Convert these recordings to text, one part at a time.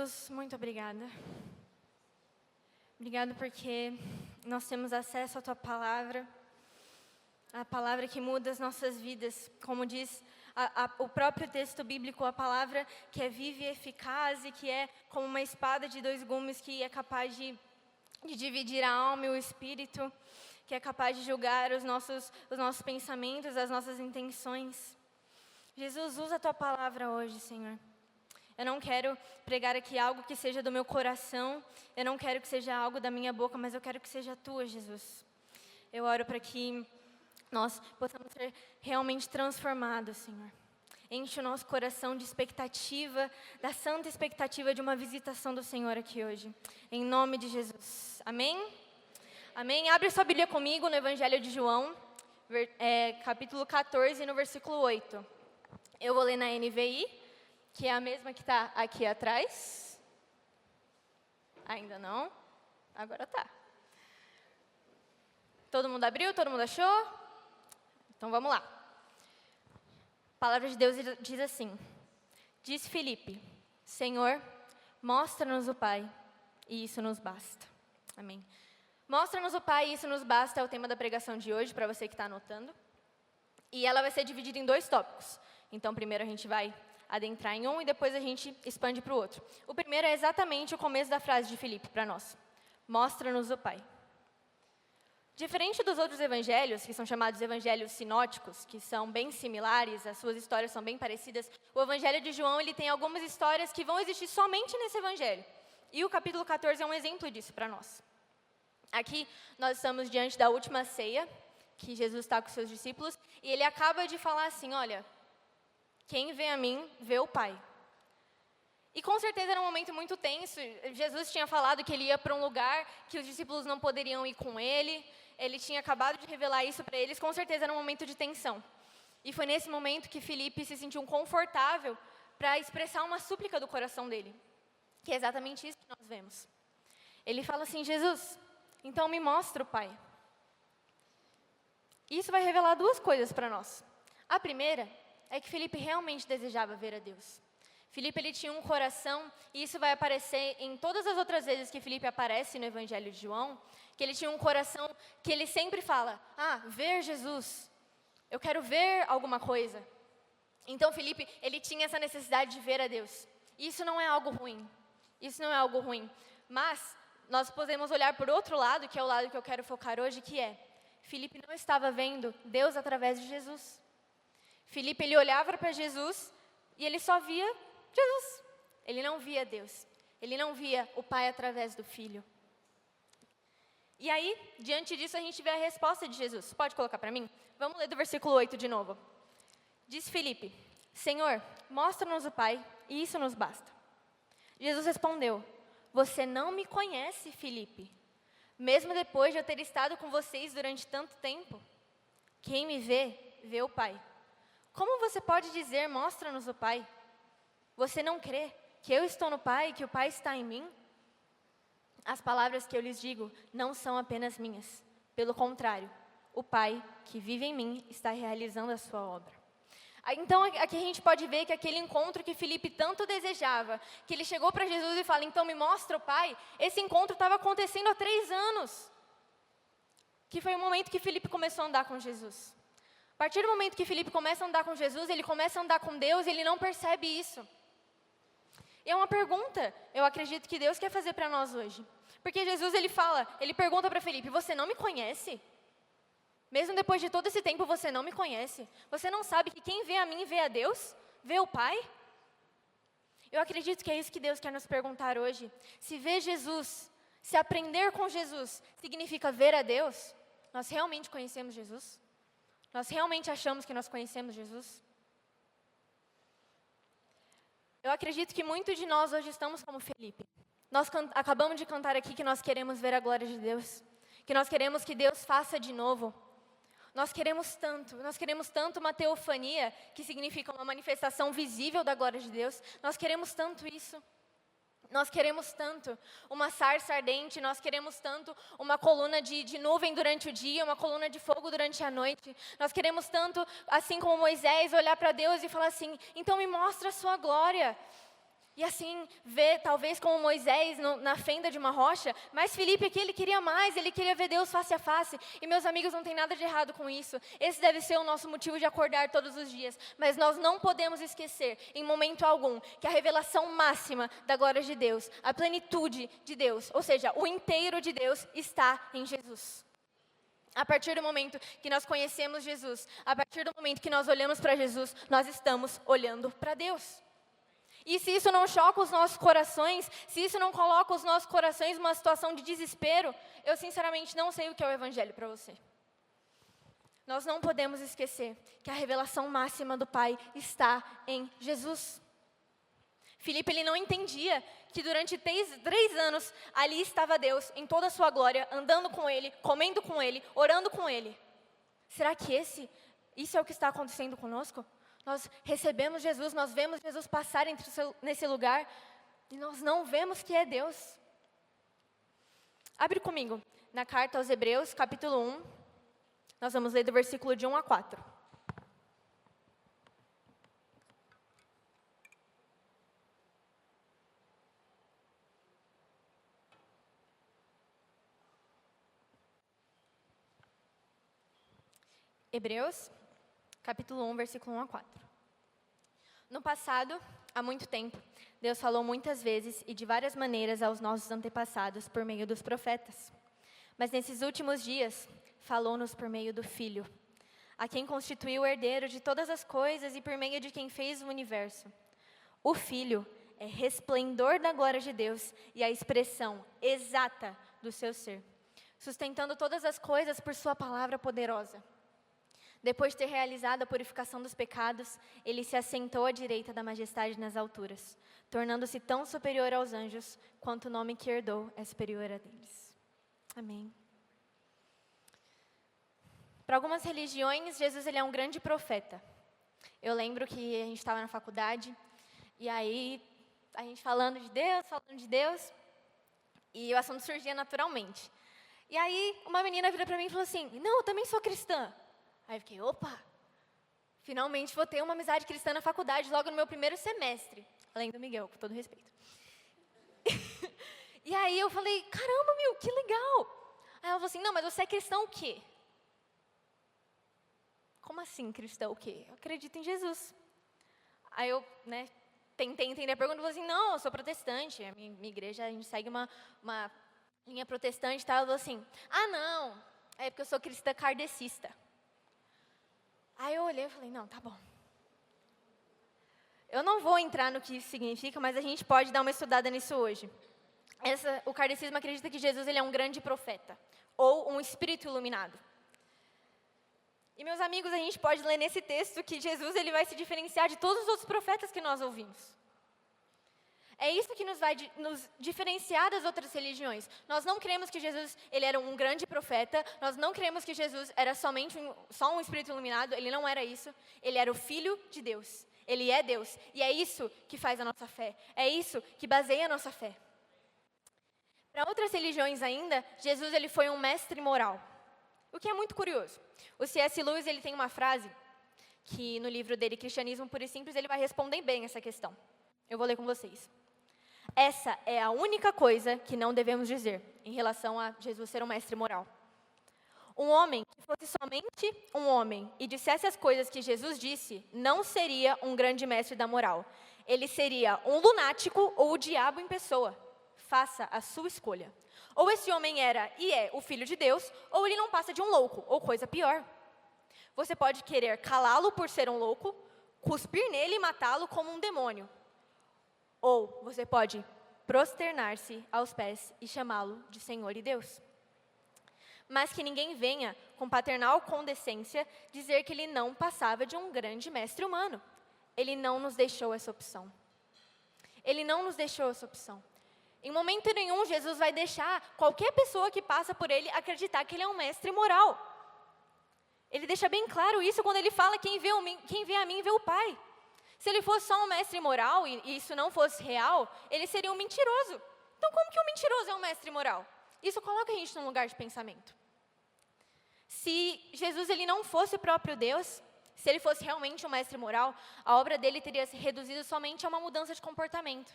Jesus, muito obrigada. Obrigada porque nós temos acesso à Tua palavra, a palavra que muda as nossas vidas. Como diz o próprio texto bíblico, a palavra que é viva e eficaz e que é como uma espada de dois gumes que é capaz de dividir a alma e o espírito, que é capaz de julgar os nossos pensamentos, as nossas intenções. Jesus, usa a Tua palavra hoje, Senhor. Eu não quero pregar aqui algo que seja do meu coração, eu não quero que seja algo da minha boca, mas eu quero que seja Tua, Jesus. Eu oro para que nós possamos ser realmente transformados, Senhor. Enche o nosso coração de expectativa, da santa expectativa de uma visitação do Senhor aqui hoje. Em nome de Jesus. Amém? Amém? Abre sua Bíblia comigo no Evangelho de João, capítulo 14, no versículo 8. Eu vou ler na NVI, que é a mesma que está aqui atrás. Ainda não? Agora tá. Todo mundo abriu? Todo mundo achou? Então vamos lá. A palavra de Deus diz assim: Diz Filipe: Senhor, mostra-nos o Pai, e isso nos basta. Amém. Mostra-nos o Pai, e isso nos basta é o tema da pregação de hoje, para você que está anotando. E ela vai ser dividida em 2 tópicos. Então, primeiro a gente vai adentrar em um e depois a gente expande para o outro. O primeiro é exatamente o começo da frase de Filipe para nós. Mostra-nos o Pai. Diferente dos outros evangelhos, que são chamados evangelhos sinóticos, que são bem similares, as suas histórias são bem parecidas, o evangelho de João ele tem algumas histórias que vão existir somente nesse evangelho. E o capítulo 14 é um exemplo disso para nós. Aqui nós estamos diante da última ceia, que Jesus está com seus discípulos, e ele acaba de falar assim, olha, quem vê a mim, vê o Pai. E com certeza era um momento muito tenso. Jesus tinha falado que ele ia para um lugar que os discípulos não poderiam ir com ele. Ele tinha acabado de revelar isso para eles. Com certeza era um momento de tensão. E foi nesse momento que Filipe se sentiu confortável para expressar uma súplica do coração dele. Que é exatamente isso que nós vemos. Ele fala assim, Jesus, então me mostra o Pai. Isso vai revelar 2 coisas para nós. A primeira é que Filipe realmente desejava ver a Deus. Filipe ele tinha um coração, e isso vai aparecer em todas as outras vezes que Filipe aparece no Evangelho de João, que ele tinha um coração que ele sempre fala, ver Jesus, eu quero ver alguma coisa. Então Filipe, ele tinha essa necessidade de ver a Deus. Isso não é algo ruim, mas nós podemos olhar por outro lado, que é o lado que eu quero focar hoje, que é, Filipe não estava vendo Deus através de Jesus. Filipe, ele olhava para Jesus e ele só via Jesus. Ele não via Deus. Ele não via o Pai através do Filho. E aí, diante disso, a gente vê a resposta de Jesus. Pode colocar para mim? Vamos ler do versículo 8 de novo. Diz Filipe, Senhor, mostra-nos o Pai, e isso nos basta. Jesus respondeu, você não me conhece, Filipe, mesmo depois de eu ter estado com vocês durante tanto tempo. Quem me vê, vê o Pai. Como você pode dizer, mostra-nos o Pai? Você não crê que eu estou no Pai e que o Pai está em mim? As palavras que eu lhes digo não são apenas minhas. Pelo contrário, o Pai que vive em mim está realizando a sua obra. Então, aqui a gente pode ver que aquele encontro que Filipe tanto desejava, que ele chegou para Jesus e fala, então me mostra o Pai, esse encontro estava acontecendo há 3 anos. Que foi o momento que Filipe começou a andar com Jesus. A partir do momento que Filipe começa a andar com Jesus, ele começa a andar com Deus e ele não percebe isso. E é uma pergunta, eu acredito que Deus quer fazer para nós hoje. Porque Jesus, ele pergunta para Filipe, você não me conhece? Mesmo depois de todo esse tempo, você não me conhece? Você não sabe que quem vê a mim, vê a Deus? Vê o Pai? Eu acredito que é isso que Deus quer nos perguntar hoje. Se ver Jesus, se aprender com Jesus, significa ver a Deus, nós realmente conhecemos Jesus? Nós realmente achamos que nós conhecemos Jesus? Eu acredito que muitos de nós hoje estamos como Filipe. Nós acabamos de cantar aqui que nós queremos ver a glória de Deus. Que nós queremos que Deus faça de novo. Nós queremos tanto uma teofania, que significa uma manifestação visível da glória de Deus. Nós queremos tanto isso. Nós queremos tanto uma sarça ardente, nós queremos tanto uma coluna de nuvem durante o dia, uma coluna de fogo durante a noite. Nós queremos tanto, assim como Moisés, olhar para Deus e falar assim, então me mostra a sua glória. E assim, ver, talvez como Moisés na fenda de uma rocha, mas Filipe aqui, ele queria mais, ele queria ver Deus face a face. E meus amigos, não tem nada de errado com isso. Esse deve ser o nosso motivo de acordar todos os dias. Mas nós não podemos esquecer, em momento algum, que a revelação máxima da glória de Deus, a plenitude de Deus, ou seja, o inteiro de Deus, está em Jesus. A partir do momento que nós conhecemos Jesus, a partir do momento que nós olhamos para Jesus, nós estamos olhando para Deus. E se isso não choca os nossos corações, se isso não coloca os nossos corações numa situação de desespero, eu sinceramente não sei o que é o Evangelho para você. Nós não podemos esquecer que a revelação máxima do Pai está em Jesus. Filipe, ele não entendia que durante 3 anos ali estava Deus em toda a sua glória, andando com Ele, comendo com Ele, orando com Ele. Será que isso é o que está acontecendo conosco? Nós recebemos Jesus, nós vemos Jesus passar nesse lugar e nós não vemos que é Deus. Abre comigo na carta aos Hebreus, capítulo 1. Nós vamos ler do versículo de 1 a 4. Hebreus, capítulo 1, versículo 1 a 4. No passado, há muito tempo, Deus falou muitas vezes e de várias maneiras aos nossos antepassados por meio dos profetas. Mas nesses últimos dias, falou-nos por meio do Filho, a quem constituiu o herdeiro de todas as coisas e por meio de quem fez o universo. O Filho é resplendor da glória de Deus e a expressão exata do seu ser, sustentando todas as coisas por sua palavra poderosa. Depois de ter realizado a purificação dos pecados, ele se assentou à direita da majestade nas alturas, tornando-se tão superior aos anjos, quanto o nome que herdou é superior a deles. Amém. Para algumas religiões, Jesus ele é um grande profeta. Eu lembro que a gente estava na faculdade, e aí a gente falando de Deus, e o assunto surgia naturalmente. E aí uma menina vira para mim e falou assim, não, eu também sou cristã. Aí eu fiquei, opa, finalmente vou ter uma amizade cristã na faculdade, logo no meu primeiro semestre. Além do Miguel, com todo respeito. E aí eu falei, caramba, meu, que legal. Aí ela falou assim, não, mas você é cristão o quê? Como assim cristão o quê? Eu acredito em Jesus. Aí eu, tentei entender a pergunta e falei assim, não, eu sou protestante. A minha igreja, a gente segue uma linha protestante e tal. Ela falou assim, não, é porque eu sou cristã kardecista. Aí eu olhei e falei, não, tá bom. Eu não vou entrar no que isso significa, mas a gente pode dar uma estudada nisso hoje. O kardecismo acredita que Jesus ele é um grande profeta, ou um espírito iluminado. E, meus amigos, a gente pode ler nesse texto que Jesus ele vai se diferenciar de todos os outros profetas que nós ouvimos. É isso que nos vai nos diferenciar das outras religiões. Nós não cremos que Jesus ele era um grande profeta, nós não cremos que Jesus era só um espírito iluminado, ele não era isso. Ele era o Filho de Deus, ele é Deus. E é isso que faz a nossa fé, é isso que baseia a nossa fé. Para outras religiões ainda, Jesus ele foi um mestre moral, o que é muito curioso. O C.S. Lewis ele tem uma frase que no livro dele, Cristianismo Puro e Simples, ele vai responder bem essa questão. Eu vou ler com vocês. Essa é a única coisa que não devemos dizer em relação a Jesus ser um mestre moral. Um homem que fosse somente um homem e dissesse as coisas que Jesus disse, não seria um grande mestre da moral. Ele seria um lunático ou o diabo em pessoa. Faça a sua escolha. Ou esse homem era e é o Filho de Deus, ou ele não passa de um louco, ou coisa pior. Você pode querer calá-lo por ser um louco, cuspir nele e matá-lo como um demônio. Ou você pode prosternar-se aos pés e chamá-lo de Senhor e Deus. Mas que ninguém venha, com paternal condescência, dizer que ele não passava de um grande mestre humano. Ele não nos deixou essa opção. Ele não nos deixou essa opção. Em momento nenhum, Jesus vai deixar qualquer pessoa que passa por ele acreditar que ele é um mestre moral. Ele deixa bem claro isso quando ele fala, quem vê a mim vê o Pai. Se ele fosse só um mestre moral e isso não fosse real, ele seria um mentiroso. Então, como que um mentiroso é um mestre moral? Isso coloca a gente num lugar de pensamento. Se Jesus ele não fosse o próprio Deus, Se ele fosse realmente um mestre moral, a obra dele teria se reduzido somente a uma mudança de comportamento.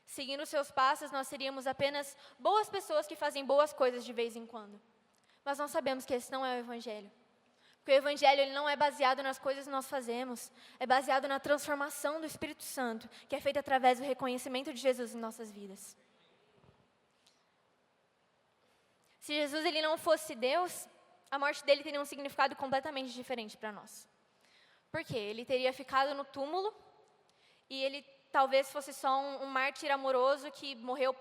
Seguindo seus passos, nós seríamos apenas boas pessoas que fazem boas coisas de vez em quando. Mas nós sabemos que esse não é o Evangelho. Porque o Evangelho ele não é baseado nas coisas que nós fazemos, é baseado na transformação do Espírito Santo, que é feita através do reconhecimento de Jesus em nossas vidas. Se Jesus ele não fosse Deus, a morte dele teria um significado completamente diferente para nós. Por quê? Ele teria ficado no túmulo e ele talvez fosse só um mártir amoroso que morreu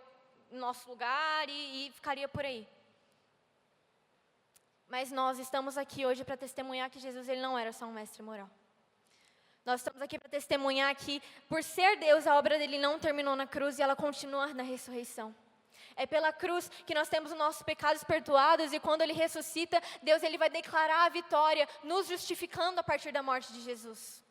no nosso lugar e ficaria por aí. Mas nós estamos aqui hoje para testemunhar que Jesus ele não era só um mestre moral. Nós estamos aqui para testemunhar que, por ser Deus, a obra dele não terminou na cruz e ela continua na ressurreição. É pela cruz que nós temos os nossos pecados perdoados e quando ele ressuscita, Deus ele vai declarar a vitória, nos justificando a partir da morte de Jesus.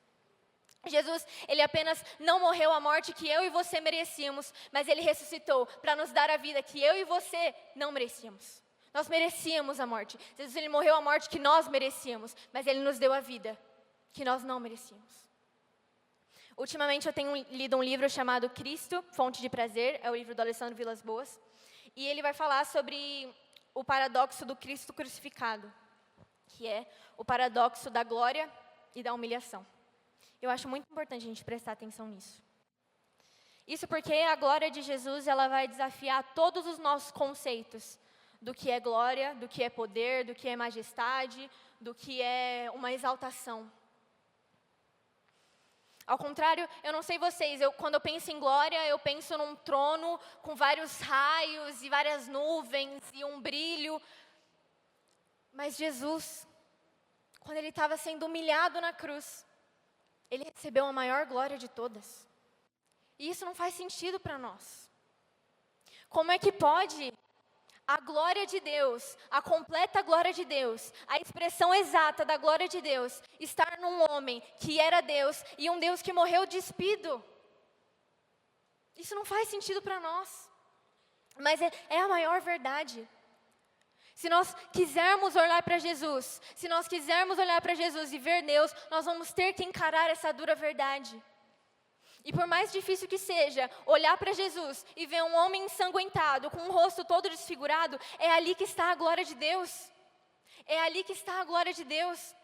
Jesus, ele apenas não morreu a morte que eu e você merecíamos, mas ele ressuscitou para nos dar a vida que eu e você não merecíamos. Nós merecíamos a morte. Jesus, ele morreu a morte que nós merecíamos, mas ele nos deu a vida que nós não merecíamos. Ultimamente eu tenho lido um livro chamado Cristo, Fonte de Prazer, é o livro do Alessandro Vilas Boas, e ele vai falar sobre o paradoxo do Cristo crucificado, que é o paradoxo da glória e da humilhação. Eu acho muito importante a gente prestar atenção nisso. Isso porque a glória de Jesus, ela vai desafiar todos os nossos conceitos do que é glória, do que é poder, do que é majestade, do que é uma exaltação. Ao contrário, eu não sei vocês, quando eu penso em glória, eu penso num trono com vários raios e várias nuvens e um brilho. Mas Jesus, quando ele estava sendo humilhado na cruz, ele recebeu a maior glória de todas. E isso não faz sentido para nós. Como é que pode a glória de Deus, a completa glória de Deus, a expressão exata da glória de Deus, estar num homem que era Deus e um Deus que morreu despido? Isso não faz sentido para nós. Mas é a maior verdade. Se nós quisermos olhar para Jesus, se nós quisermos olhar para Jesus e ver Deus, nós vamos ter que encarar essa dura verdade. E por mais difícil que seja, olhar para Jesus e ver um homem ensanguentado, com o rosto todo desfigurado, é ali que está a glória de Deus. É ali que está a glória de Deus.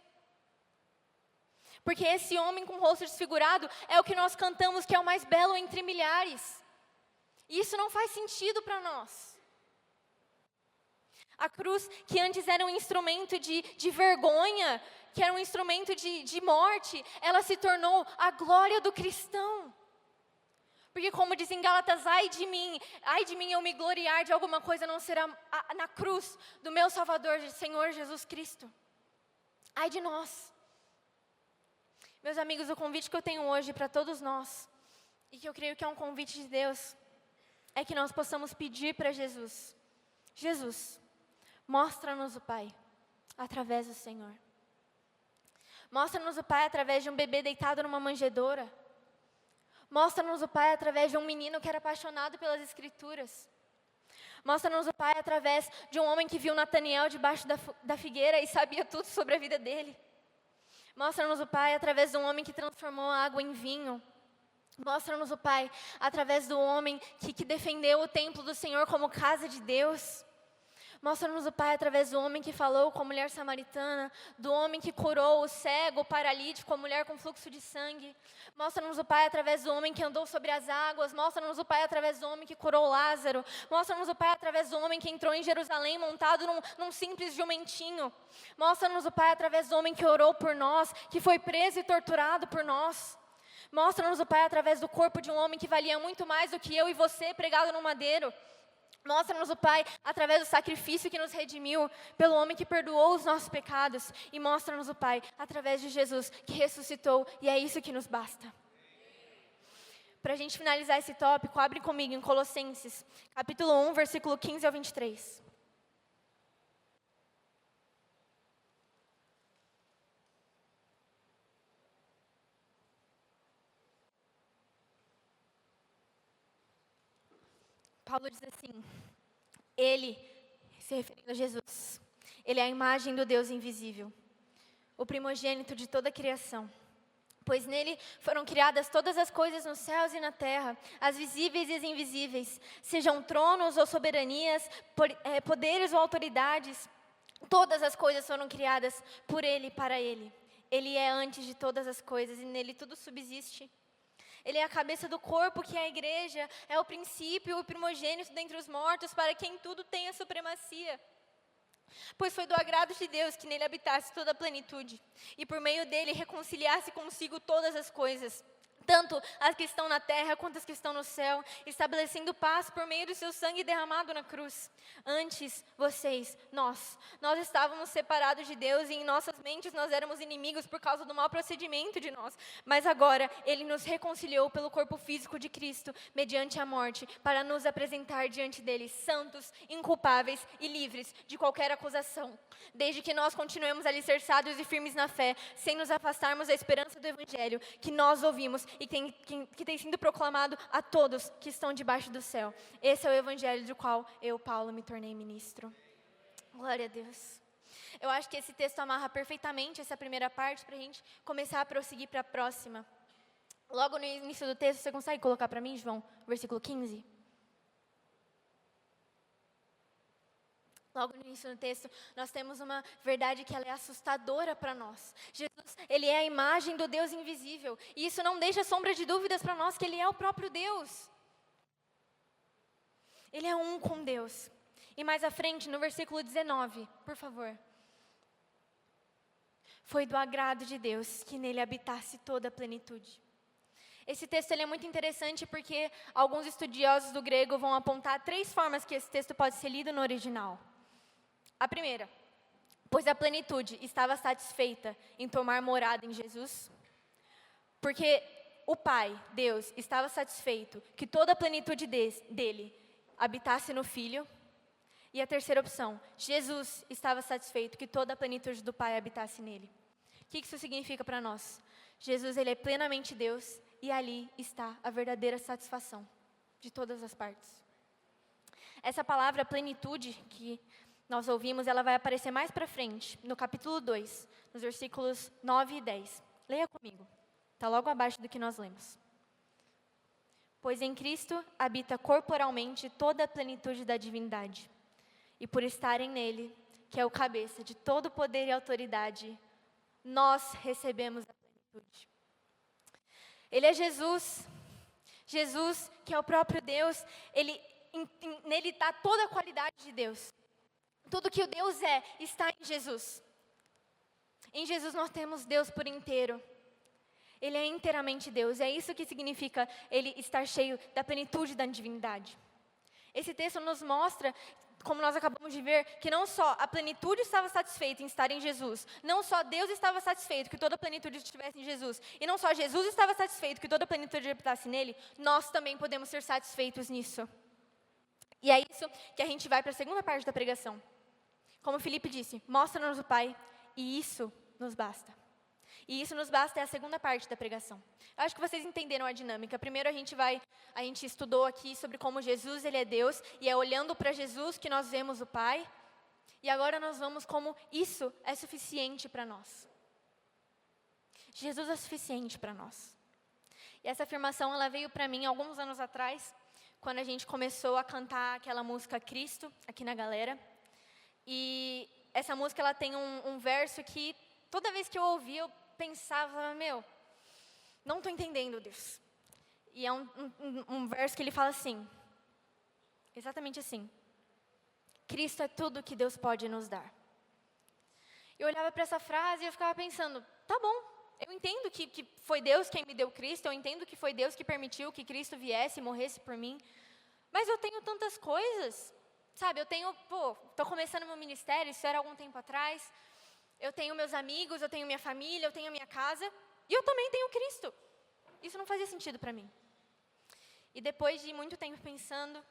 Porque esse homem com o rosto desfigurado é o que nós cantamos que é o mais belo entre milhares. E isso não faz sentido para nós. A cruz, que antes era um instrumento de vergonha, que era um instrumento de morte, ela se tornou a glória do cristão. Porque como diz em Gálatas, ai de mim eu me gloriar de alguma coisa, não será na cruz do meu Salvador, Senhor Jesus Cristo. Ai de nós. Meus amigos, o convite que eu tenho hoje para todos nós, e que eu creio que é um convite de Deus, é que nós possamos pedir para Jesus, Jesus, mostra-nos o Pai, através do Senhor. Mostra-nos o Pai através de um bebê deitado numa manjedoura. Mostra-nos o Pai através de um menino que era apaixonado pelas Escrituras. Mostra-nos o Pai através de um homem que viu Nataniel debaixo da figueira e sabia tudo sobre a vida dele. Mostra-nos o Pai através de um homem que transformou a água em vinho. Mostra-nos o Pai através do homem que defendeu o templo do Senhor como casa de Deus. Mostra-nos o Pai através do homem que falou com a mulher samaritana, do homem que curou o cego, o paralítico, a mulher com fluxo de sangue. Mostra-nos o Pai através do homem que andou sobre as águas. Mostra-nos o Pai através do homem que curou Lázaro. Mostra-nos o Pai através do homem que entrou em Jerusalém montado num simples jumentinho. Mostra-nos o Pai através do homem que orou por nós, que foi preso e torturado por nós. Mostra-nos o Pai através do corpo de um homem que valia muito mais do que eu e você pregado no madeiro. Mostra-nos o Pai através do sacrifício que nos redimiu, pelo homem que perdoou os nossos pecados. E mostra-nos o Pai através de Jesus que ressuscitou, e é isso que nos basta. Para a gente finalizar esse tópico, abre comigo em Colossenses, capítulo 1, versículo 15 ao 23. Paulo diz assim, ele, se referindo a Jesus, ele é a imagem do Deus invisível, o primogênito de toda a criação. Pois nele foram criadas todas as coisas nos céus e na terra, as visíveis e as invisíveis, sejam tronos ou soberanias, poderes ou autoridades. Todas as coisas foram criadas por ele e para ele. Ele é antes de todas as coisas e nele tudo subsiste. Ele é a cabeça do corpo, que é a igreja, é o princípio, o primogênito dentre os mortos, para quem tudo tem a supremacia. Pois foi do agrado de Deus que nele habitasse toda a plenitude, e por meio dele reconciliasse consigo todas as coisas, tanto as que estão na terra quanto as que estão no céu, estabelecendo paz por meio do seu sangue derramado na cruz. Antes, nós estávamos separados de Deus e em nossas mentes nós éramos inimigos por causa do mau procedimento de nós. Mas agora, Ele nos reconciliou pelo corpo físico de Cristo, mediante a morte, para nos apresentar diante dele santos, inculpáveis e livres de qualquer acusação. Desde que nós continuemos alicerçados e firmes na fé, sem nos afastarmos da esperança do Evangelho que nós ouvimos e que tem sido proclamado a todos que estão debaixo do céu. Esse é o Evangelho do qual eu, Paulo, me tornei ministro. Glória a Deus. Eu acho que esse texto amarra perfeitamente essa primeira parte para a gente começar a prosseguir para a próxima. Logo no início do texto, você consegue colocar para mim, João, versículo 15? Logo no início do texto, nós temos uma verdade que ela é assustadora para nós. Jesus, Ele é a imagem do Deus invisível. E isso não deixa sombra de dúvidas para nós que Ele é o próprio Deus. Ele é um com Deus. E mais à frente, no versículo 19, por favor. Foi do agrado de Deus que nele habitasse toda a plenitude. Esse texto ele é muito interessante porque alguns estudiosos do grego vão apontar 3 formas que esse texto pode ser lido no original. A primeira, pois a plenitude estava satisfeita em tomar morada em Jesus, porque o Pai, Deus, estava satisfeito que toda a plenitude dele habitasse no Filho. E a terceira opção, Jesus estava satisfeito que toda a plenitude do Pai habitasse nele. O que isso significa para nós? Jesus, Ele é plenamente Deus e ali está a verdadeira satisfação de todas as partes. Essa palavra plenitude que nós ouvimos, ela vai aparecer mais para frente, no capítulo 2, nos versículos 9 e 10. Leia comigo, está logo abaixo do que nós lemos. Pois em Cristo habita corporalmente toda a plenitude da divindade, e por estarem nele, que é o cabeça de todo poder e autoridade, nós recebemos a plenitude. Ele é Jesus, Jesus que é o próprio Deus, nele está toda a qualidade de Deus. Tudo que o Deus é, está em Jesus. Em Jesus nós temos Deus por inteiro. Ele é inteiramente Deus. É isso que significa Ele estar cheio da plenitude da divindade. Esse texto nos mostra, como nós acabamos de ver, que não só a plenitude estava satisfeita em estar em Jesus, não só Deus estava satisfeito que toda a plenitude estivesse em Jesus, e não só Jesus estava satisfeito que toda a plenitude habitasse nele, nós também podemos ser satisfeitos nisso. E é isso que a gente vai para a segunda parte da pregação. Como Felipe disse, mostra-nos o Pai, e isso nos basta. E isso nos basta é a segunda parte da pregação. Eu acho que vocês entenderam a dinâmica. Primeiro a gente estudou aqui sobre como Jesus, Ele é Deus, e é olhando para Jesus que nós vemos o Pai. E agora nós vamos como isso é suficiente para nós. Jesus é suficiente para nós. E essa afirmação, ela veio para mim alguns anos atrás, quando a gente começou a cantar aquela música Cristo, aqui na galera. E essa música, ela tem um verso que, toda vez que eu ouvia, eu pensava, não estou entendendo, Deus. E é um verso que ele fala assim, exatamente assim. Cristo é tudo que Deus pode nos dar. Eu olhava para essa frase e eu ficava pensando, tá bom, eu entendo que foi Deus quem me deu Cristo, eu entendo que foi Deus que permitiu que Cristo viesse e morresse por mim, mas eu tenho tantas coisas, sabe, estou começando meu ministério, isso era algum tempo atrás, eu tenho meus amigos, eu tenho minha família, eu tenho minha casa, e eu também tenho Cristo. Isso não fazia sentido para mim. E depois de muito tempo pensando,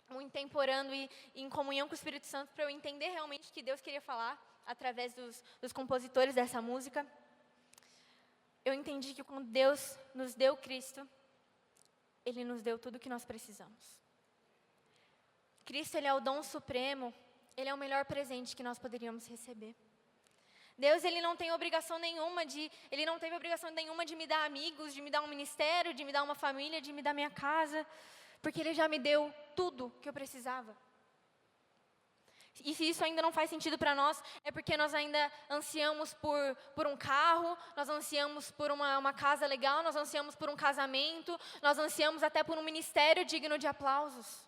muito tempo orando e em comunhão com o Espírito Santo, para eu entender realmente o que Deus queria falar, através dos compositores dessa música, eu entendi que quando Deus nos deu Cristo, Ele nos deu tudo o que nós precisamos. Cristo, Ele é o dom supremo, Ele é o melhor presente que nós poderíamos receber. Deus, Ele não tem obrigação nenhuma Ele não teve obrigação nenhuma de me dar amigos, de me dar um ministério, de me dar uma família, de me dar minha casa, porque Ele já me deu tudo que eu precisava. E se isso ainda não faz sentido para nós, é porque nós ainda ansiamos por um carro, nós ansiamos por uma casa legal, nós ansiamos por um casamento, nós ansiamos até por um ministério digno de aplausos.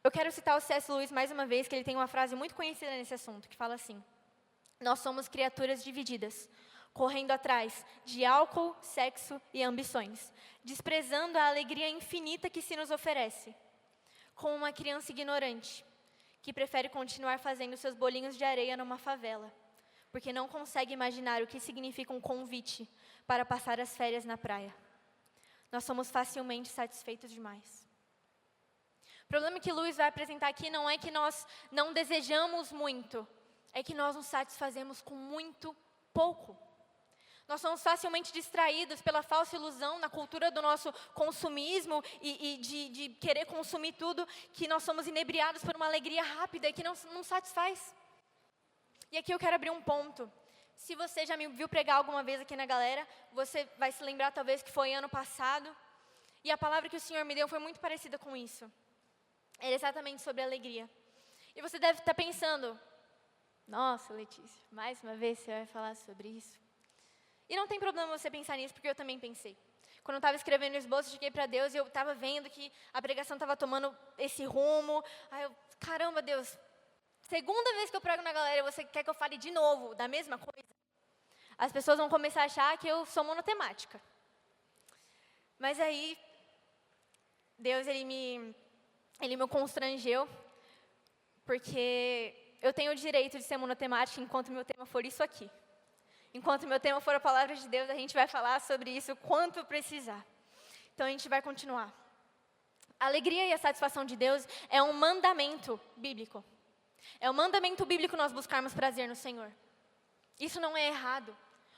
Eu quero citar o C.S. Lewis mais uma vez, que ele tem uma frase muito conhecida nesse assunto, que fala assim: nós somos criaturas divididas, correndo atrás de álcool, sexo e ambições, desprezando a alegria infinita que se nos oferece, como uma criança ignorante, que prefere continuar fazendo seus bolinhos de areia numa favela, porque não consegue imaginar o que significa um convite para passar as férias na praia. Nós somos facilmente satisfeitos demais. O problema que Lewis vai apresentar aqui não é que nós não desejamos muito, é que nós nos satisfazemos com muito pouco. Nós somos facilmente distraídos pela falsa ilusão na cultura do nosso consumismo e de querer consumir tudo, que nós somos inebriados por uma alegria rápida e que não satisfaz. E aqui eu quero abrir um ponto. Se você já me viu pregar alguma vez aqui na galera, você vai se lembrar talvez que foi ano passado, e a palavra que o Senhor me deu foi muito parecida com isso. Era exatamente sobre alegria. E você deve estar pensando: nossa, Letícia, mais uma vez você vai falar sobre isso? E não tem problema você pensar nisso, porque eu também pensei. Quando eu estava escrevendo o esboço, eu cheguei para Deus e eu estava vendo que a pregação estava tomando esse rumo. Aí eu, caramba, Deus, segunda vez que eu prego na galera, você quer que eu fale de novo da mesma coisa? As pessoas vão começar a achar que eu sou monotemática. Mas aí, Deus, Ele me constrangeu, porque eu tenho o direito de ser monotemática enquanto meu tema for isso aqui. Enquanto meu tema for a palavra de Deus, a gente vai falar sobre isso quanto precisar. Então a gente vai continuar. A alegria e a satisfação de Deus é um mandamento bíblico. É um mandamento bíblico nós buscarmos prazer no Senhor. Isso não é errado.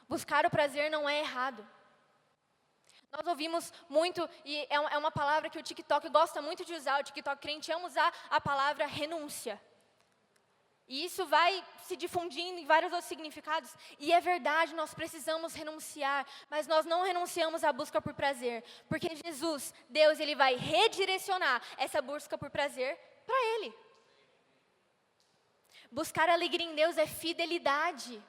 Buscar o prazer não é errado. Nós ouvimos muito, e é uma palavra que o TikTok gosta muito de usar, o TikTok crente ama usar a palavra renúncia. E isso vai se difundindo em vários outros significados. E é verdade, nós precisamos renunciar, mas nós não renunciamos à busca por prazer. Porque Jesus, Deus, Ele vai redirecionar essa busca por prazer para Ele. Buscar alegria em Deus é fidelidade.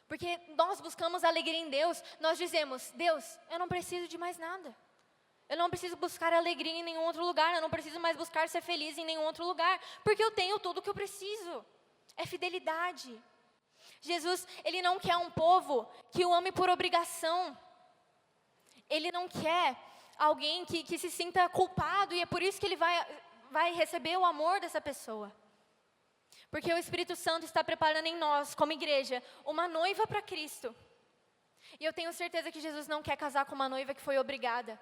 Porque nós buscamos alegria em Deus, nós dizemos: Deus, eu não preciso de mais nada. Eu não preciso buscar alegria em nenhum outro lugar, eu não preciso mais buscar ser feliz em nenhum outro lugar, porque eu tenho tudo o que eu preciso. É fidelidade. Jesus, Ele não quer um povo que o ame por obrigação. Ele não quer alguém que se sinta culpado, e é por isso que Ele vai receber o amor dessa pessoa. Porque o Espírito Santo está preparando em nós, como igreja, uma noiva para Cristo. E eu tenho certeza que Jesus não quer casar com uma noiva que foi obrigada.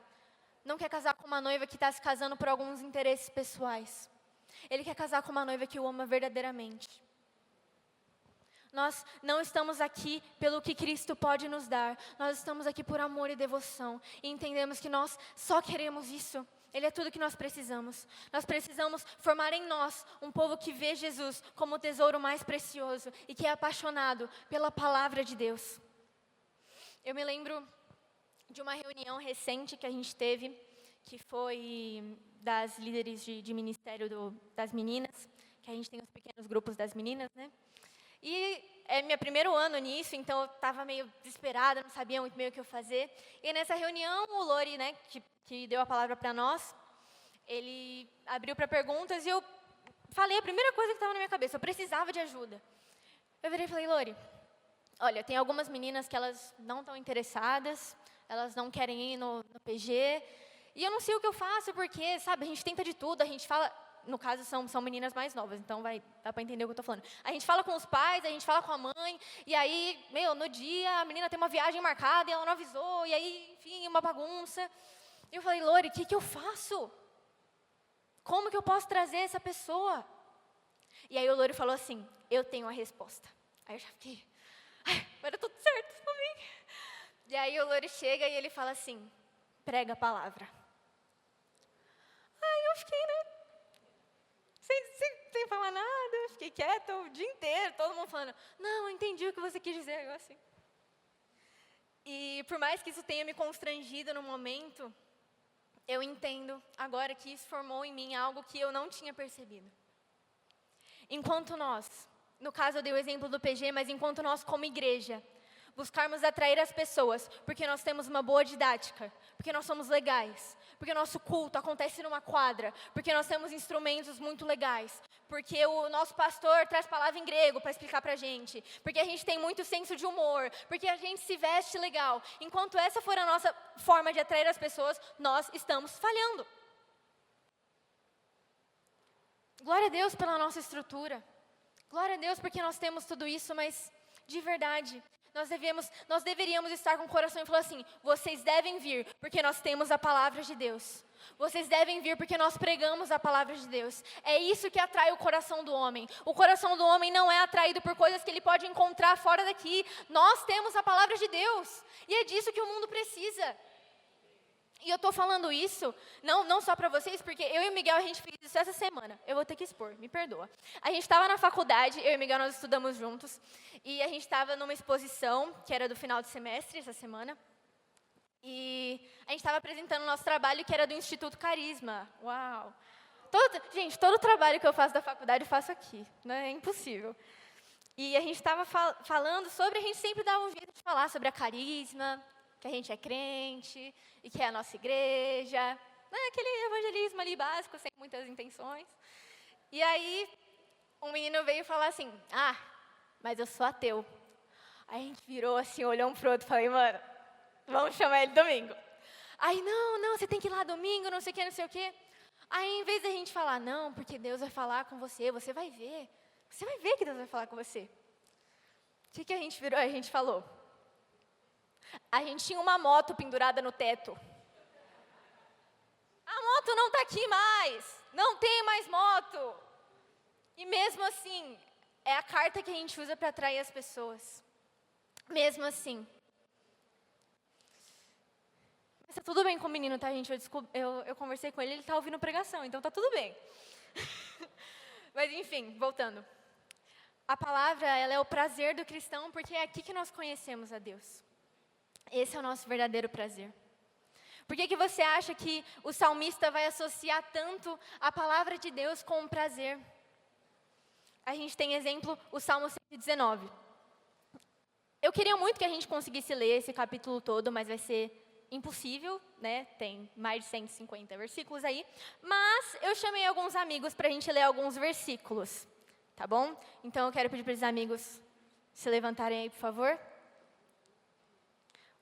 Não quer casar com uma noiva que está se casando por alguns interesses pessoais. Ele quer casar com uma noiva que o ama verdadeiramente. Nós não estamos aqui pelo que Cristo pode nos dar. Nós estamos aqui por amor e devoção. E entendemos que nós só queremos isso. Ele é tudo que nós precisamos. Nós precisamos formar em nós um povo que vê Jesus como o tesouro mais precioso e que é apaixonado pela palavra de Deus. Eu me lembro de uma reunião recente que a gente teve, que foi das líderes de ministério das meninas, que a gente tem os pequenos grupos das meninas, né? E é meu primeiro ano nisso, então eu estava meio desesperada, não sabia muito bem o que eu fazer. E nessa reunião, o Lori, né, que deu a palavra para nós, ele abriu para perguntas e eu falei a primeira coisa que estava na minha cabeça: eu precisava de ajuda. Eu virei e falei: Lori, olha, tem algumas meninas que elas não estão interessadas, elas não querem ir no PG, e eu não sei o que eu faço, porque, sabe, a gente tenta de tudo, a gente fala... No caso, são meninas mais novas, então dá para entender o que eu estou falando. A gente fala com os pais, a gente fala com a mãe, e aí, no dia, a menina tem uma viagem marcada e ela não avisou, e aí, enfim, uma bagunça. E eu falei: Lori, o que eu faço? Como que eu posso trazer essa pessoa? E aí o Lori falou assim: eu tenho a resposta. Aí eu já fiquei: vai dar tudo certo também. E aí o Lori chega e ele fala assim: prega a palavra. Aí eu fiquei, né? Sem sem falar nada, fiquei quieta o dia inteiro, todo mundo falando, não, eu entendi o que você quis dizer, eu assim. E por mais que isso tenha me constrangido no momento, eu entendo agora que isso formou em mim algo que eu não tinha percebido. Enquanto nós, no caso eu dei o exemplo do PG, mas enquanto nós como igreja, buscarmos atrair as pessoas, porque nós temos uma boa didática, porque nós somos legais, porque nosso culto acontece numa quadra, porque nós temos instrumentos muito legais, porque o nosso pastor traz palavra em grego para explicar para a gente, porque a gente tem muito senso de humor, porque a gente se veste legal. Enquanto essa for a nossa forma de atrair as pessoas, nós estamos falhando. Glória a Deus pela nossa estrutura, glória a Deus porque nós temos tudo isso, mas de verdade, nós deveríamos estar com o coração e falar assim, vocês devem vir, porque nós temos a palavra de Deus. Vocês devem vir, porque nós pregamos a palavra de Deus. É isso que atrai o coração do homem. O coração do homem não é atraído por coisas que ele pode encontrar fora daqui. Nós temos a palavra de Deus. E é disso que o mundo precisa. E eu estou falando isso, não só para vocês, porque eu e o Miguel, a gente fez isso essa semana. Eu vou ter que expor, me perdoa. A gente estava na faculdade, eu e o Miguel, nós estudamos juntos. E a gente estava numa exposição, que era do final de semestre, essa semana. E a gente estava apresentando o nosso trabalho, que era do Instituto Carisma. Uau! Gente, todo o trabalho que eu faço da faculdade, eu faço aqui. Né? É impossível. E a gente estava falando sobre, a gente sempre dava um jeito de falar sobre a Carisma, que a gente é crente, e que é a nossa igreja, né? Aquele evangelismo ali básico, sem muitas intenções. E aí, um menino veio falar assim, mas eu sou ateu. Aí a gente virou assim, olhou um pro outro e falei, mano, vamos chamar ele domingo. Aí, não, você tem que ir lá domingo, não sei o quê. Aí, em vez da gente falar, não, porque Deus vai falar com você, você vai ver que Deus vai falar com você. O que a gente virou? A gente falou, a gente tinha uma moto pendurada no teto. A moto não está aqui mais. Não tem mais moto. E mesmo assim, é a carta que a gente usa para atrair as pessoas. Mesmo assim. Mas tá tudo bem com o menino, tá, gente? Eu conversei com ele, ele está ouvindo pregação, então tá tudo bem. Mas enfim, voltando. A palavra, ela é o prazer do cristão, porque é aqui que nós conhecemos a Deus. Esse é o nosso verdadeiro prazer. Por que você acha que o salmista vai associar tanto a palavra de Deus com o prazer? A gente tem exemplo, o Salmo 119. Eu queria muito que a gente conseguisse ler esse capítulo todo, mas vai ser impossível, né? Tem mais de 150 versículos aí. Mas eu chamei alguns amigos para a gente ler alguns versículos, tá bom? Então eu quero pedir para os amigos se levantarem aí, por favor.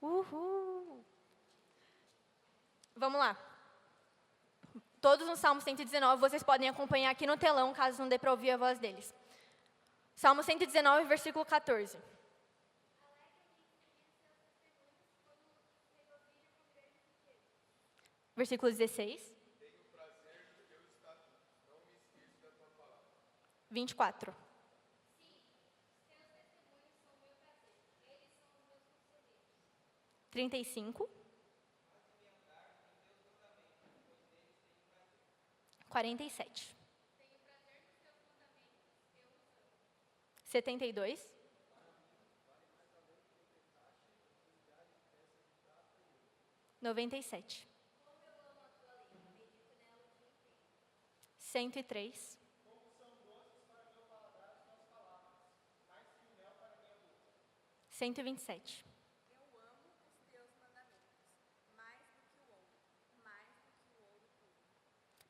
Uhul! Vamos lá. Todos no Salmo 119, vocês podem acompanhar aqui no telão, caso não dê para ouvir a voz deles. Salmo 119, versículo 14. Versículo 16. 24. 35. 47. 72. 97. 103. 127.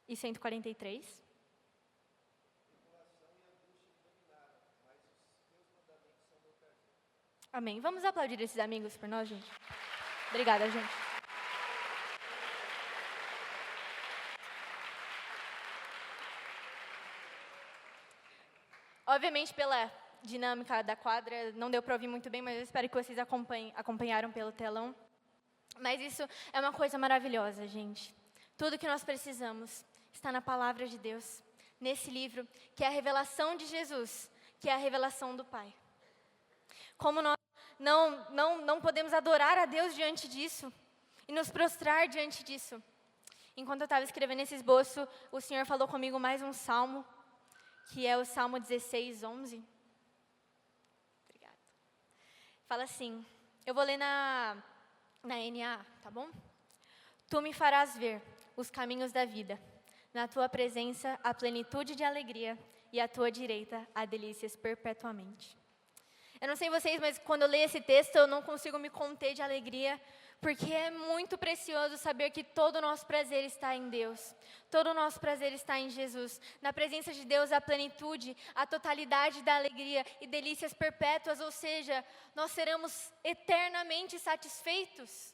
E 143. Amém. Vamos aplaudir esses amigos por nós, gente? Obrigada, gente. Obviamente, pela dinâmica da quadra, não deu para ouvir muito bem, mas eu espero que vocês acompanharam pelo telão. Mas isso é uma coisa maravilhosa, gente. Tudo que nós precisamos está na palavra de Deus, nesse livro, que é a revelação de Jesus, que é a revelação do Pai. Como nós não podemos adorar a Deus diante disso e nos prostrar diante disso. Enquanto eu estava escrevendo esse esboço, o Senhor falou comigo mais um salmo, que é o Salmo 16, 11. Obrigada. Fala assim, eu vou ler na NA, tá bom? Tu me farás ver os caminhos da vida. Na tua presença, a plenitude de alegria, e à tua direita, há delícias perpetuamente. Eu não sei vocês, mas quando eu leio esse texto, eu não consigo me conter de alegria, porque é muito precioso saber que todo o nosso prazer está em Deus. Todo o nosso prazer está em Jesus. Na presença de Deus, a plenitude, a totalidade da alegria e delícias perpétuas, ou seja, nós seremos eternamente satisfeitos.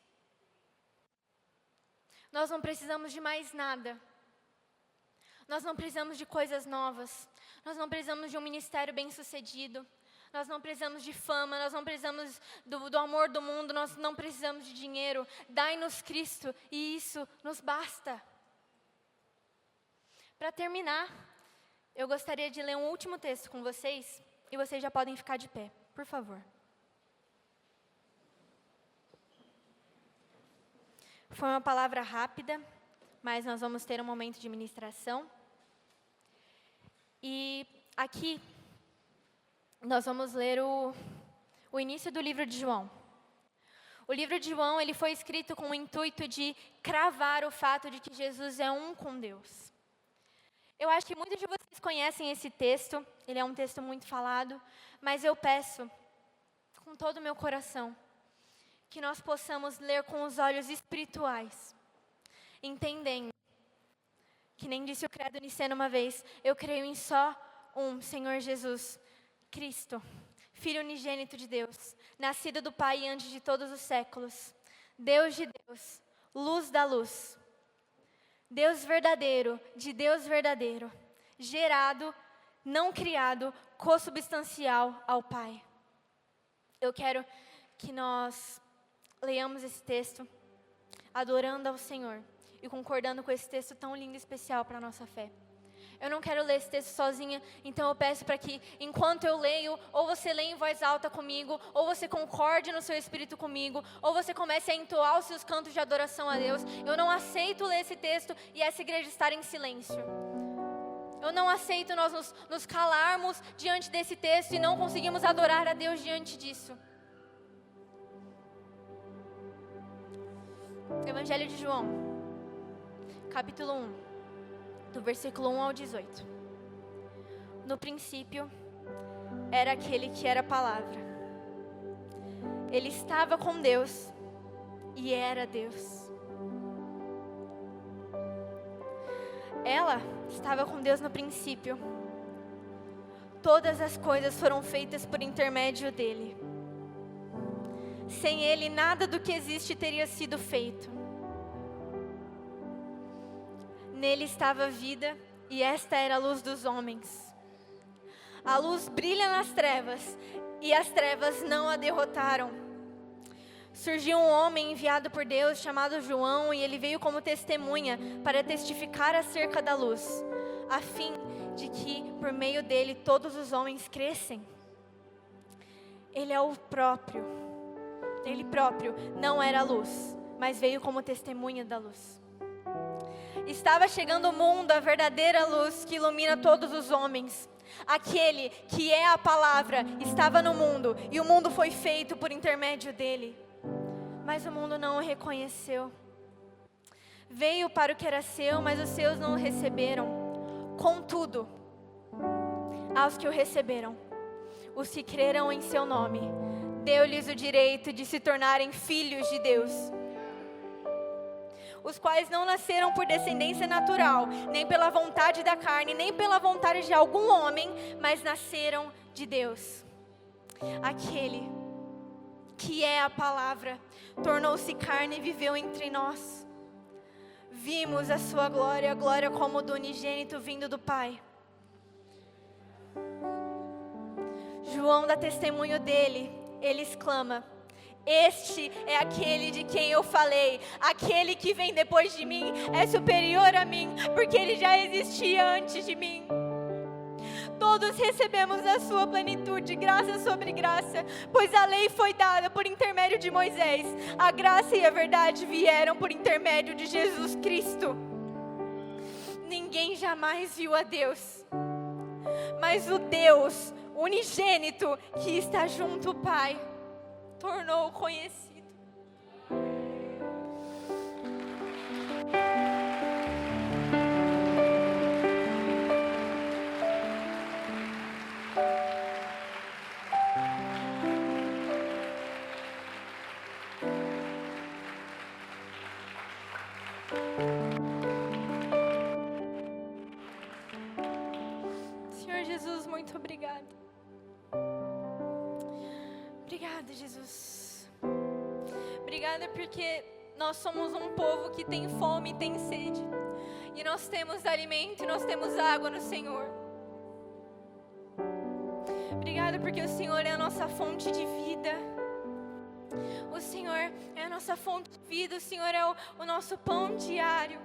Nós não precisamos de mais nada. Nós não precisamos de coisas novas. Nós não precisamos de um ministério bem-sucedido. Nós não precisamos de fama, nós não precisamos do amor do mundo, nós não precisamos de dinheiro. Dai-nos Cristo e isso nos basta. Para terminar, eu gostaria de ler um último texto com vocês e vocês já podem ficar de pé, por favor. Foi uma palavra rápida, mas nós vamos ter um momento de ministração. E aqui nós vamos ler o início do livro de João. O livro de João, ele foi escrito com o intuito de cravar o fato de que Jesus é um com Deus. Eu acho que muitos de vocês conhecem esse texto, ele é um texto muito falado, mas eu peço, com todo o meu coração, que nós possamos ler com os olhos espirituais, entendendo, que nem disse o credo niceno uma vez, eu creio em só um Senhor Jesus, Cristo, Filho unigênito de Deus, nascido do Pai antes de todos os séculos, Deus de Deus, luz da luz, Deus verdadeiro, de Deus verdadeiro, gerado, não criado, consubstancial ao Pai. Eu quero que nós leiamos esse texto, adorando ao Senhor e concordando com esse texto tão lindo e especial para a nossa fé. Eu não quero ler esse texto sozinha, então eu peço para que, enquanto eu leio, ou você leia em voz alta comigo, ou você concorde no seu espírito comigo, ou você comece a entoar os seus cantos de adoração a Deus. Eu não aceito ler esse texto e essa igreja estar em silêncio. Eu não aceito nós nos calarmos diante desse texto e não conseguimos adorar a Deus diante disso. Evangelho de João, capítulo 1. Do versículo 1 ao 18. No princípio, era aquele que era a palavra. Ele estava com Deus e era Deus. Ela estava com Deus no princípio. Todas as coisas foram feitas por intermédio dele. Sem ele, nada do que existe teria sido feito. Nele estava a vida, e esta era a luz dos homens. A luz brilha nas trevas, e as trevas não a derrotaram. Surgiu um homem enviado por Deus, chamado João, e ele veio como testemunha para testificar acerca da luz, a fim de que, por meio dele, todos os homens crescem. Ele próprio não era a luz, mas veio como testemunha da luz. Estava chegando ao mundo a verdadeira luz que ilumina todos os homens. Aquele que é a palavra estava no mundo e o mundo foi feito por intermédio dele. Mas o mundo não o reconheceu. Veio para o que era seu, mas os seus não o receberam. Contudo, aos que o receberam, os que creram em seu nome, deu-lhes o direito de se tornarem filhos de Deus. Os quais não nasceram por descendência natural, nem pela vontade da carne, nem pela vontade de algum homem, mas nasceram de Deus. Aquele que é a palavra, tornou-se carne e viveu entre nós. Vimos a sua glória, a glória como do unigênito vindo do Pai. João dá testemunho dele, ele exclama: este é aquele de quem eu falei, aquele que vem depois de mim é superior a mim, porque ele já existia antes de mim. Todos recebemos a sua plenitude, graça sobre graça, pois a lei foi dada por intermédio de Moisés, a graça e a verdade vieram por intermédio de Jesus Cristo. Ninguém jamais viu a Deus. mas o Deus unigênito que está junto ao Pai tornou conhecido. Senhor Jesus, muito obrigada. Obrigada, Jesus. Obrigada porque nós somos um povo que tem fome e tem sede. E nós temos alimento e nós temos água no Senhor. Obrigada porque o Senhor é a nossa fonte de vida. O Senhor é a nossa fonte de vida. O Senhor é o nosso pão diário.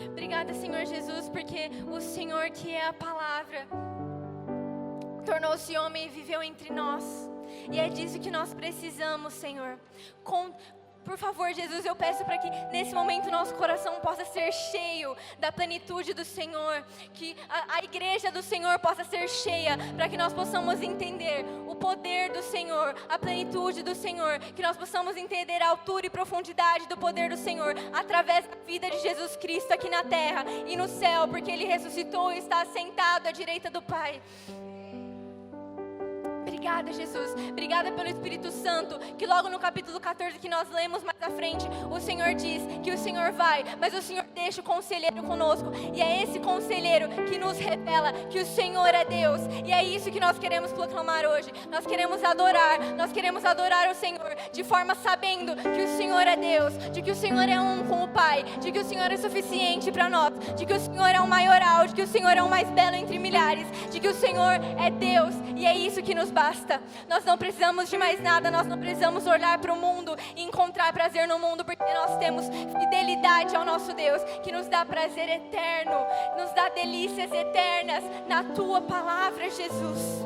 Obrigada, Senhor Jesus, porque o Senhor que é a palavra tornou-se homem e viveu entre nós. E é disso que nós precisamos, Senhor. Por favor, Jesus, eu peço para que nesse momento nosso coração possa ser cheio da plenitude do Senhor, que a igreja do Senhor possa ser cheia, para que nós possamos entender o poder do Senhor, a plenitude do Senhor, que nós possamos entender a altura e profundidade do poder do Senhor, através da vida de Jesus Cristo aqui na terra e no céu, porque Ele ressuscitou e está assentado à direita do Pai. Obrigada, Jesus. Obrigada pelo Espírito Santo, que logo no capítulo 14 que nós lemos mais à frente, o Senhor diz que o Senhor vai, mas o Senhor deixa o conselheiro conosco. E é esse conselheiro que nos revela que o Senhor é Deus. E é isso que nós queremos proclamar hoje. Nós queremos adorar o Senhor de forma sabendo que o Senhor é Deus, de que o Senhor é um com o Pai, de que o Senhor é suficiente para nós, de que o Senhor é o maioral, de que o Senhor é o mais belo entre milhares, de que o Senhor é Deus. E é isso que nos basta. Nós não precisamos de mais nada, nós não precisamos olhar para o mundo e encontrar prazer no mundo, porque nós temos fidelidade ao nosso Deus, que nos dá prazer eterno, nos dá delícias eternas na Tua palavra, Jesus.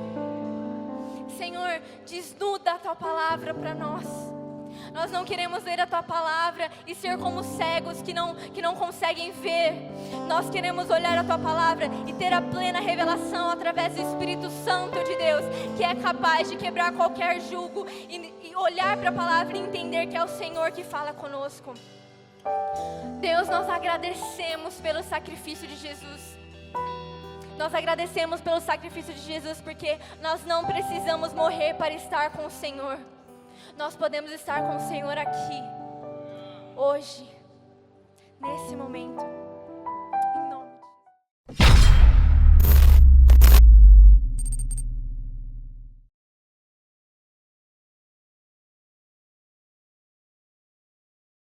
Senhor, desnuda a Tua palavra para nós. Nós não queremos ler a Tua palavra e ser como cegos que não conseguem ver. Nós queremos olhar a Tua palavra e ter a plena revelação através do Espírito Santo de Deus, que é capaz de quebrar qualquer jugo e olhar para a palavra e entender que é o Senhor que fala conosco. Deus, nós agradecemos pelo sacrifício de Jesus. Nós agradecemos pelo sacrifício de Jesus porque nós não precisamos morrer para estar com o Senhor. Nós podemos estar com o Senhor aqui, hoje, nesse momento, em nome de Jesus.